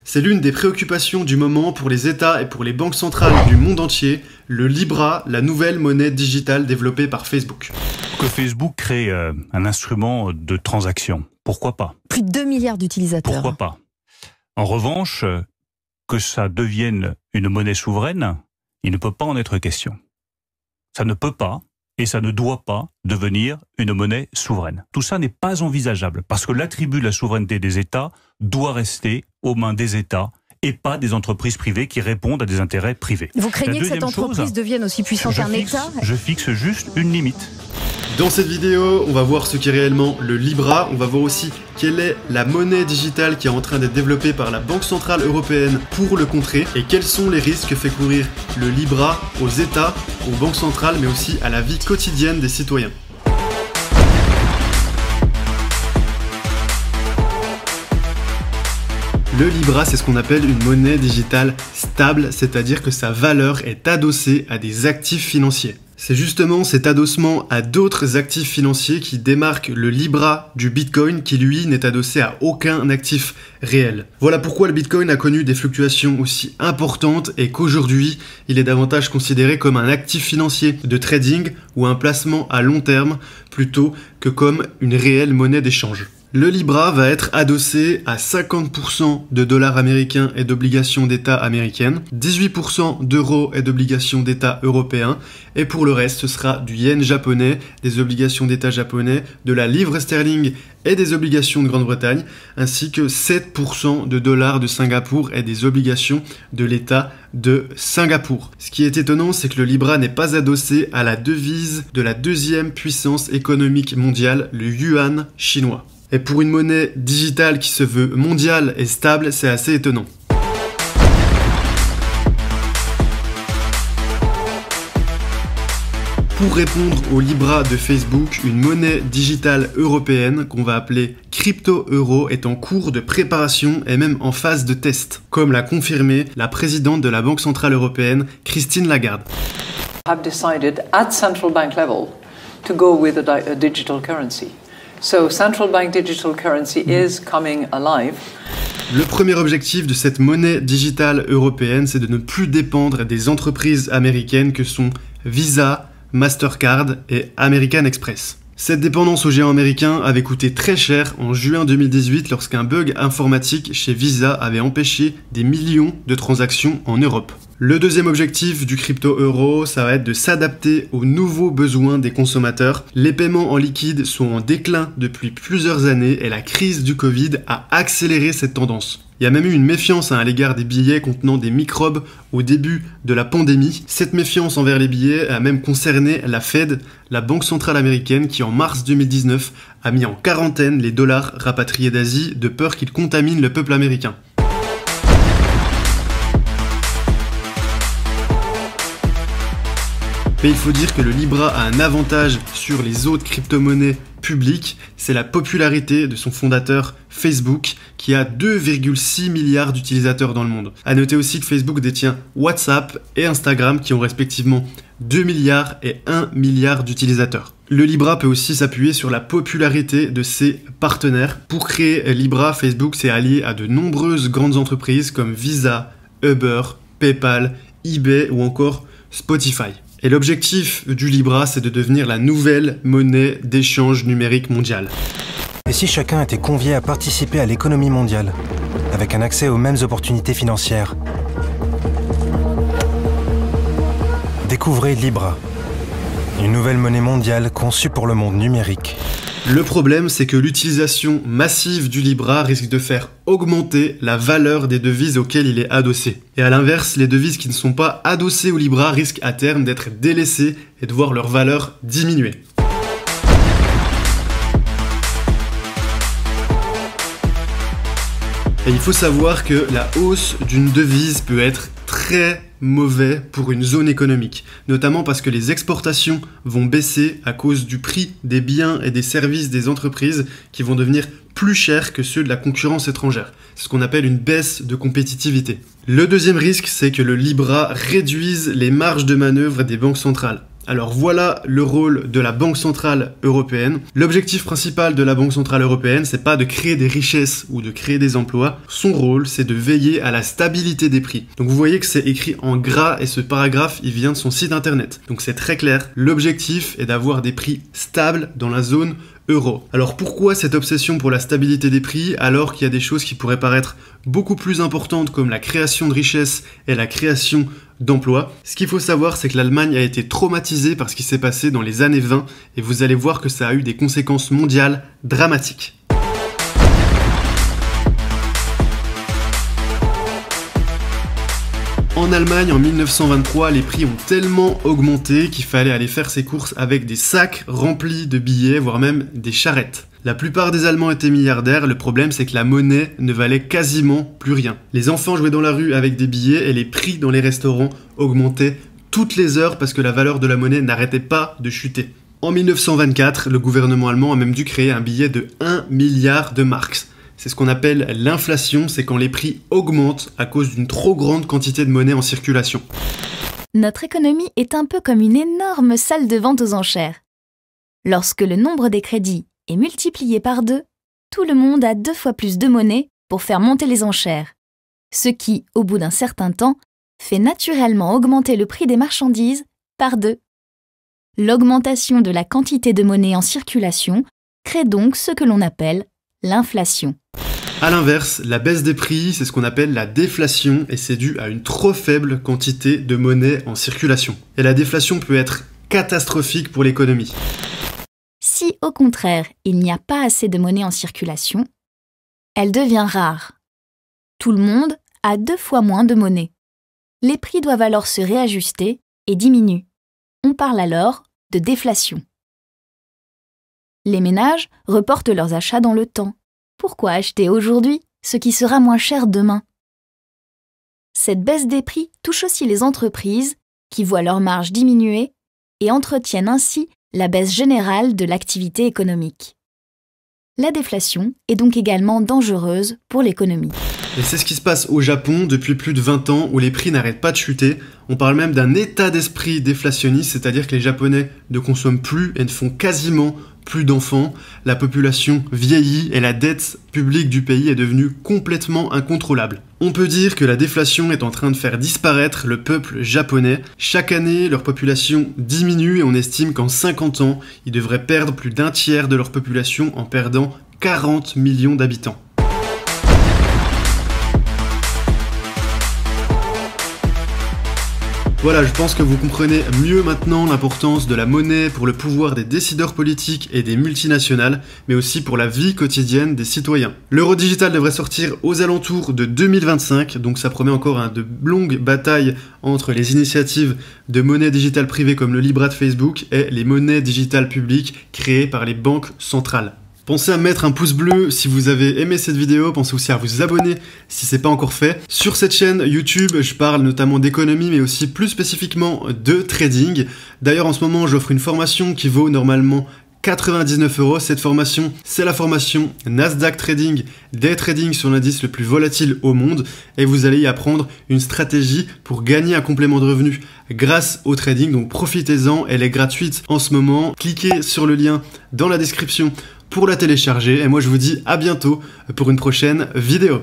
C'est l'une des préoccupations du moment pour les États et pour les banques centrales du monde entier, le Libra, la nouvelle monnaie digitale développée par Facebook. Que Facebook crée un instrument de transaction, pourquoi pas? Plus de 2 milliards d'utilisateurs. Pourquoi pas? En revanche, que ça devienne une monnaie souveraine, il ne peut pas en être question. Ça ne peut pas et ça ne doit pas devenir une monnaie souveraine. Tout ça n'est pas envisageable parce que l'attribut de la souveraineté des États doit rester aux mains des États et pas des entreprises privées qui répondent à des intérêts privés. Vous craignez que cette entreprise devienne aussi puissante qu'un État? Je fixe juste une limite. Dans cette vidéo, on va voir ce qu'est réellement le Libra, on va voir aussi quelle est la monnaie digitale qui est en train d'être développée par la Banque Centrale Européenne pour le contrer et quels sont les risques que fait courir le Libra aux États, aux banques centrales mais aussi à la vie quotidienne des citoyens. Le Libra, c'est ce qu'on appelle une monnaie digitale stable, c'est-à-dire que sa valeur est adossée à des actifs financiers. C'est justement cet adossement à d'autres actifs financiers qui démarque le Libra du Bitcoin qui lui n'est adossé à aucun actif réel. Voilà pourquoi le Bitcoin a connu des fluctuations aussi importantes et qu'aujourd'hui il est davantage considéré comme un actif financier de trading ou un placement à long terme plutôt que comme une réelle monnaie d'échange. Le Libra va être adossé à 50% de dollars américains et d'obligations d'État américaines, 18% d'euros et d'obligations d'État européens, et pour le reste ce sera du yen japonais, des obligations d'État japonais, de la livre sterling et des obligations de Grande-Bretagne, ainsi que 7% de dollars de Singapour et des obligations de l'État de Singapour. Ce qui est étonnant, c'est que le Libra n'est pas adossé à la devise de la deuxième puissance économique mondiale, le yuan chinois. Et pour une monnaie digitale qui se veut mondiale et stable, c'est assez étonnant. Pour répondre au Libra de Facebook, une monnaie digitale européenne qu'on va appeler crypto-euro est en cours de préparation et même en phase de test, comme l'a confirmé la présidente de la Banque Centrale Européenne, Christine Lagarde. Have decided at central bank level to go with a digital currency. So central bank digital currency is coming alive. Le premier objectif de cette monnaie digitale européenne, c'est de ne plus dépendre des entreprises américaines que sont Visa, Mastercard et American Express. Cette dépendance aux géants américains avait coûté très cher en juin 2018 lorsqu'un bug informatique chez Visa avait empêché des millions de transactions en Europe. Le deuxième objectif du crypto-euro, ça va être de s'adapter aux nouveaux besoins des consommateurs. Les paiements en liquide sont en déclin depuis plusieurs années et la crise du Covid a accéléré cette tendance. Il y a même eu une méfiance à l'égard des billets contenant des microbes au début de la pandémie. Cette méfiance envers les billets a même concerné la Fed, la Banque Centrale Américaine, qui en mars 2019 a mis en quarantaine les dollars rapatriés d'Asie de peur qu'ils contaminent le peuple américain. Mais il faut dire que le Libra a un avantage sur les autres crypto-monnaies publiques, c'est la popularité de son fondateur Facebook qui a 2,6 milliards d'utilisateurs dans le monde. A noter aussi que Facebook détient WhatsApp et Instagram qui ont respectivement 2 milliards et 1 milliard d'utilisateurs. Le Libra peut aussi s'appuyer sur la popularité de ses partenaires. Pour créer Libra, Facebook s'est allié à de nombreuses grandes entreprises comme Visa, Uber, PayPal, eBay ou encore Spotify. Et l'objectif du Libra, c'est de devenir la nouvelle monnaie d'échange numérique mondiale. Et si chacun était convié à participer à l'économie mondiale, avec un accès aux mêmes opportunités financières? Découvrez Libra, une nouvelle monnaie mondiale conçue pour le monde numérique. Le problème, c'est que l'utilisation massive du Libra risque de faire augmenter la valeur des devises auxquelles il est adossé. Et à l'inverse, les devises qui ne sont pas adossées au Libra risquent à terme d'être délaissées et de voir leur valeur diminuer. Et il faut savoir que la hausse d'une devise peut être très mauvais pour une zone économique, notamment parce que les exportations vont baisser à cause du prix des biens et des services des entreprises qui vont devenir plus chers que ceux de la concurrence étrangère. C'est ce qu'on appelle une baisse de compétitivité. Le deuxième risque, c'est que le Libra réduise les marges de manœuvre des banques centrales. Alors voilà le rôle de la Banque Centrale Européenne. L'objectif principal de la Banque Centrale Européenne, c'est pas de créer des richesses ou de créer des emplois. Son rôle, c'est de veiller à la stabilité des prix. Donc vous voyez que c'est écrit en gras et ce paragraphe, il vient de son site internet. Donc c'est très clair. L'objectif est d'avoir des prix stables dans la zone euro. Alors pourquoi cette obsession pour la stabilité des prix alors qu'il y a des choses qui pourraient paraître beaucoup plus importantes comme la création de richesses et la création d'emplois? Ce qu'il faut savoir, c'est que l'Allemagne a été traumatisée par ce qui s'est passé dans les années 20 et vous allez voir que ça a eu des conséquences mondiales dramatiques. En Allemagne, en 1923, les prix ont tellement augmenté qu'il fallait aller faire ses courses avec des sacs remplis de billets, voire même des charrettes. La plupart des Allemands étaient milliardaires, le problème c'est que la monnaie ne valait quasiment plus rien. Les enfants jouaient dans la rue avec des billets et les prix dans les restaurants augmentaient toutes les heures parce que la valeur de la monnaie n'arrêtait pas de chuter. En 1924, le gouvernement allemand a même dû créer un billet de 1 milliard de marks. C'est ce qu'on appelle l'inflation, c'est quand les prix augmentent à cause d'une trop grande quantité de monnaie en circulation. Notre économie est un peu comme une énorme salle de vente aux enchères. Lorsque le nombre des crédits est multiplié par 2, tout le monde a 2 fois plus de monnaie pour faire monter les enchères, ce qui, au bout d'un certain temps, fait naturellement augmenter le prix des marchandises par 2. L'augmentation de la quantité de monnaie en circulation crée donc ce que l'on appelle l'inflation. A l'inverse, la baisse des prix, c'est ce qu'on appelle la déflation et c'est dû à une trop faible quantité de monnaie en circulation. Et la déflation peut être catastrophique pour l'économie. Si, au contraire, il n'y a pas assez de monnaie en circulation, elle devient rare. Tout le monde a 2 fois moins de monnaie. Les prix doivent alors se réajuster et diminuent. On parle alors de déflation. Les ménages reportent leurs achats dans le temps. Pourquoi acheter aujourd'hui ce qui sera moins cher demain? Cette baisse des prix touche aussi les entreprises qui voient leurs marges diminuer et entretiennent ainsi la baisse générale de l'activité économique. La déflation est donc également dangereuse pour l'économie. Et c'est ce qui se passe au Japon depuis plus de 20 ans où les prix n'arrêtent pas de chuter. On parle même d'un état d'esprit déflationniste, c'est-à-dire que les Japonais ne consomment plus et ne font quasiment plus d'enfants, la population vieillit et la dette publique du pays est devenue complètement incontrôlable. On peut dire que la déflation est en train de faire disparaître le peuple japonais. Chaque année, leur population diminue et on estime qu'en 50 ans, ils devraient perdre plus d'un tiers de leur population en perdant 40 millions d'habitants. Voilà, je pense que vous comprenez mieux maintenant l'importance de la monnaie pour le pouvoir des décideurs politiques et des multinationales, mais aussi pour la vie quotidienne des citoyens. L'euro digital devrait sortir aux alentours de 2025, donc ça promet encore de longues batailles entre les initiatives de monnaie digitale privée comme le Libra de Facebook et les monnaies digitales publiques créées par les banques centrales. Pensez à mettre un pouce bleu si vous avez aimé cette vidéo, pensez aussi à vous abonner si c'est pas encore fait. Sur cette chaîne YouTube, je parle notamment d'économie mais aussi plus spécifiquement de trading. D'ailleurs en ce moment j'offre une formation qui vaut normalement 99 €. Cette formation, c'est la formation Nasdaq Trading, Day Trading sur l'indice le plus volatile au monde et vous allez y apprendre une stratégie pour gagner un complément de revenus grâce au trading, donc profitez-en, elle est gratuite en ce moment. Cliquez sur le lien dans la description pour la télécharger et moi je vous dis à bientôt pour une prochaine vidéo.